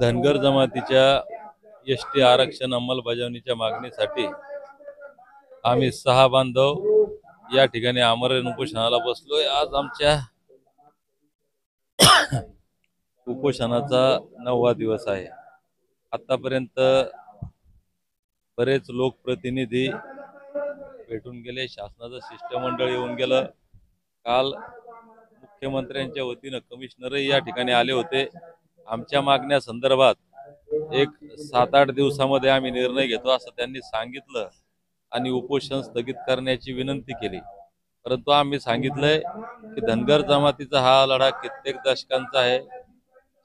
धनगर जमातीच्या एसटी आरक्षण अंमलबजावणीच्या मागणीसाठी आम्ही 6 बांधव या ठिकाणी आमरण उपोषणाला बसलोय। आज आमच्या उपोषणाचा 9वा दिवस आहे। आतापर्यंत बरेच लोकप्रतिनिधी भेटून गेले, शासनाचं शिष्टमंडळ येऊन गेलं। काल मुख्यमंत्र्यांच्या वतीनं कमिशनरही या ठिकाणी आले होते। आमच्या मागण्या संदर्भात एक 7-8 दिवसामध्ये आम्ही निर्णय घेतो असं त्यांनी सांगितलं आणि उपोषण स्थगित करण्याची विनंती केली। परंतु आम्ही सांगितलंय की धनगर जमातीचा हा लढा कित्येक दशकांचा आहे।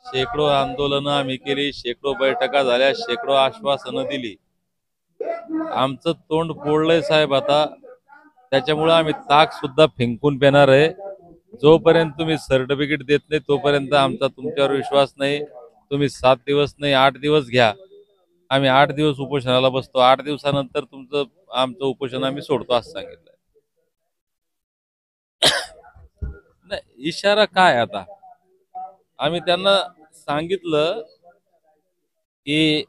शेकडो आंदोलनं आम्ही केली, शेकडो बैठका झाल्या, शेकडो आश्वासनं दिली। आमचं तोंड फोडलंय साहेब आता, त्याच्यामुळे आम्ही ताक सुद्धा फेकून पेणार आहे। जोपर्यंत तुम्ही सर्टिफिकेट देत नाही तोपर्यंत आमचा तुमच्यावर विश्वास नाही। तुम्ही 7 दिवस नाही 8 दिवस घ्या, आम्ही 8 दिवस उपोषणाला बसतो। 8 दिवसानंतर आमचं उपोषण आम्ही सोडतो असं सांगितलं। नाही, इशारा काय आता, आम्ही त्यांना सांगितलं की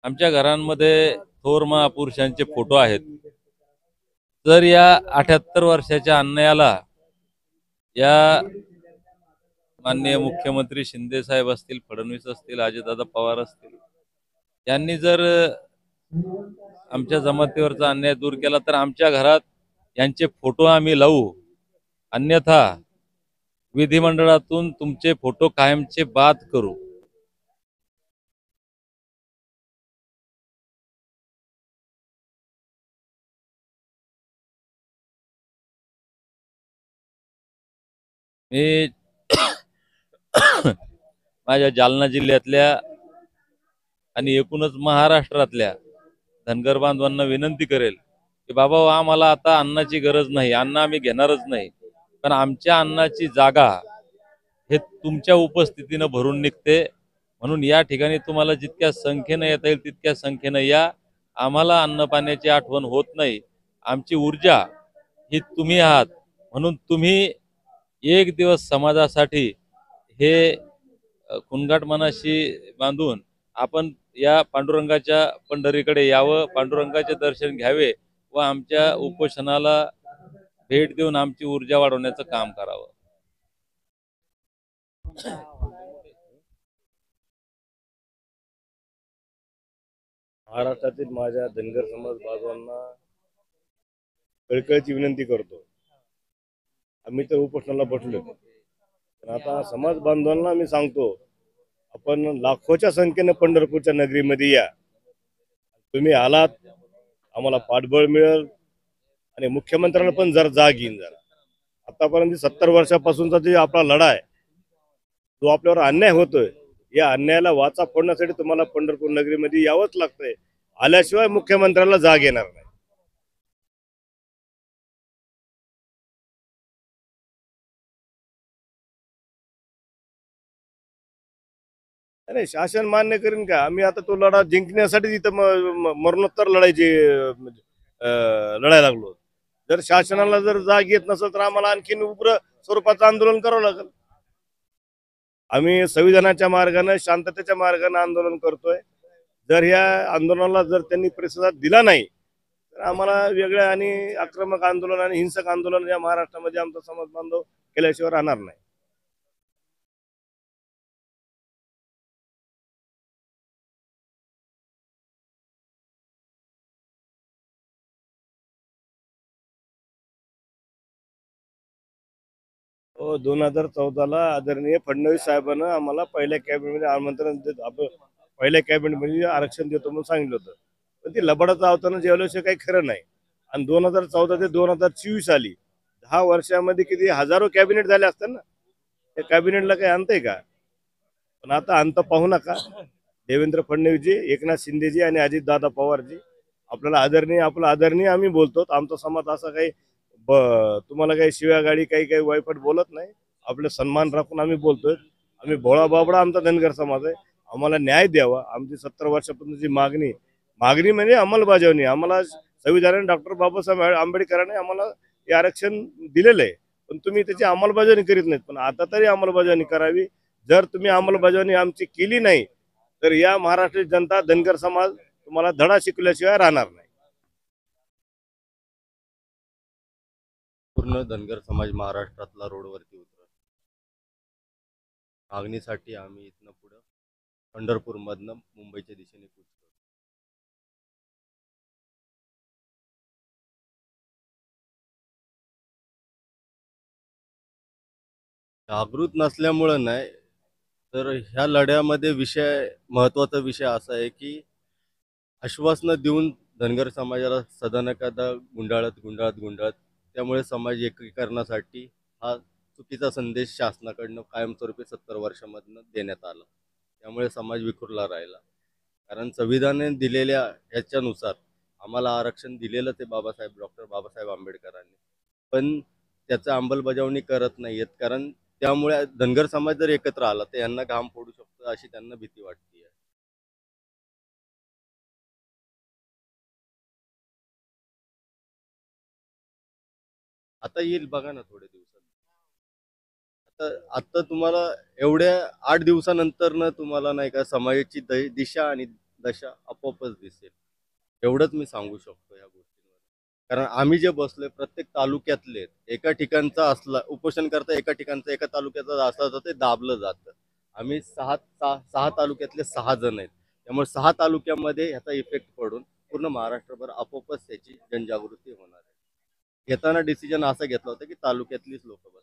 आमच्या घरांमध्ये थोर महापुरुषांचे फोटो आहेत। जर या 78 वर्षाच्या अन्यायाला या माननीय मुख्यमंत्री शिंदे साहेब असतील, फडणवीस असतील, अजितदादा पवार असतील, यांनी जर आमच्या जमातीवरचा अन्याय दूर केला तर आमच्या घरात यांचे फोटो आम्ही लावू, अन्यथा विधिमंडळातून तुमचे फोटो कायमचे बाद करू। मी माझ्या जालना जिल्ह्यातल्या आणि एकूणच महाराष्ट्रातल्या धनगर बांधवांना विनंती करेल की बाबा आम्हाला आता अन्नाची गरज नाही, अन्न आम्ही घेणारच नाही, पण आमच्या अन्नाची जागा हे तुमच्या उपस्थितीनं भरून निघते। म्हणून या ठिकाणी तुम्हाला जितक्या संख्येनं येता येईल तितक्या संख्येनं या। आम्हाला अन्न पाण्याची आठवण होत नाही, आमची ऊर्जा ही तुम्ही आहात। म्हणून तुम्ही एक दिवस समाजासाठी हे कुणगाट मनाशी बांधून आपण या पांडुरंगाच्या पंढरीकडे यावं, पांडुरंगाचे दर्शन घ्यावे व आमच्या उपोषणाला भेट देऊन आमची ऊर्जा वाढवण्याचं काम करावं। महाराष्ट्रातील माझ्या धनगर समाज बांधवांना कळकळीची विनंती करतो, आम्ही तर उपोषणाला बसलो, पण आता समाज बांधवांना मी सांगतो, आपण लाखोच्या संख्येने पंढरपूरच्या नगरीमध्ये या। तुम्ही आलात, आम्हाला पाठबळ मिळेल आणि मुख्यमंत्र्यांना पण जर जाग येईन। जरा आतापर्यंत 70 वर्षापासूनचा जे आपला लढा आहे, जो आपल्यावर अन्याय होतोय, या अन्यायाला वाचा फोडण्यासाठी तुम्हाला पंढरपूर नगरीमध्ये यावंच लागतंय। आल्याशिवाय मुख्यमंत्र्याला जाग येणार नाही। अरे शासन मान्य करीन का? आम्ही आता तो लढा जिंकण्यासाठी इथं मरणोत्तर लढायची लढायला लागलो। जर शासनाला जर जाग येत नसेल तर आम्हाला आणखीन उग्र स्वरूपाचं आंदोलन करावं लागेल। आम्ही संविधानाच्या मार्गाने शांततेच्या मार्गाने आंदोलन करतोय। जर ह्या आंदोलनाला जर त्यांनी प्रतिसाद दिला नाही तर आम्हाला वेगळ्या आणि आक्रमक आंदोलन आणि हिंसक आंदोलन या महाराष्ट्रामध्ये आमचा समाज बांधव केल्याशिवाय राहणार नाही। हो, 2014ला आदरणीय फडणवीस साहेबांना आम्हाला पहिल्या कॅबिनेटमध्ये आमंत्रण देत, आपण पहिल्या कॅबिनेटमध्ये आरक्षण देतो म्हणून सांगितलं होतं, पण ती लबाडाचं आवताना जेवल्याशिवाय काही खरं नाही। आणि 2014 ते 2024 आली, 10 वर्षामध्ये किती हजारो कॅबिनेट झाले असतात ना, त्या कॅबिनेटला काही अंत आहे का? पण आता अंत पाहू नका। देवेंद्र फडणवीसजी, एकनाथ शिंदेजी आणि अजितदादा पवारजी आपल्याला आदरणीय, आपलं आदरणीय आम्ही बोलतो। आमचा समाज असा काही तुम्हाला काही शिव्या गाडी काही काही वायफट बोलत नाही, आपले सन्मान राखून आम्ही बोलतोय। आम्ही भोळा बाबडा आमचा धनगर समाज आहे, आम्हाला न्याय द्यावा। आमची 70 वर्षापासूनची मागणी म्हणजे अंमलबजावणी। आम्हाला संविधानाने डॉक्टर बाबासाहेब आंबेडकरांनी आम्हाला हे आरक्षण दिलेलं आहे, पण तुम्ही त्याची अंमलबजावणी करीत नाहीत. पण आता तरी अंमलबजावणी करावी. जर तुम्ही अंमलबजावणी आमची केली नाही तर या महाराष्ट्राची जनता, धनगर समाज तुम्हाला धडा शिकल्याशिवाय राहणार नाही. पूर्ण धनगर समाज महाराष्ट्रातला रोडवरती उतरला. मागणीसाठी आम्ही इथनं पुढं पंढरपूरमधनं मुंबईच्या दिशेने कूच करू. जागृत नसल्यामुळं नाही, तर ह्या लढ्यामध्ये महत्त्वाचा विषय असा आहे की आश्वासनं देऊन धनगर समाजाला सदनकादा गुंडाळत त्यामुळे समाज एकीकरणासाठी हा चुकीचा संदेश शासनाकडनं कायमस्वरूपी 70 वर्षामधनं देण्यात आला. त्यामुळे समाज विखुरला राहिला. कारण संविधानाने दिलेल्या ह्याच्यानुसार आम्हाला आरक्षण दिलेलं ते डॉक्टर बाबासाहेब आंबेडकरांनी, पण त्याचं अंमलबजावणी करत नाहीयेत. कारण त्यामुळे धनगर समाज जर एकत्र आला तर यांना घाम फोडू शकतो अशी त्यांना भीती वाटते. आता येईल बघा ना थोड्या दिवसात. आता आता तुम्हाला एवढ्या 8 दिवसानंतर ना तुम्हाला नाही का समाजाची दिशा आणि दशा आपोआपच दिसेल. एवढंच मी सांगू शकतो या गोष्टींवर. कारण आम्ही जे बसलोय प्रत्येक तालुक्यातले एका ठिकाणचा असला उपोषण करता, एका ठिकाणचा एका तालुक्याचा असला तर ते दाबलं जातं. आम्ही सहा तालुक्यातले 6 जण आहेत. त्यामुळे 6 तालुक्यामध्ये ह्याचा इफेक्ट पडून पूर्ण महाराष्ट्रभर आपोआपच त्याची जनजागृती होणार आहे. घेताना डिसिजन असा घेतला होता की तालुक्यातलीच लोक बस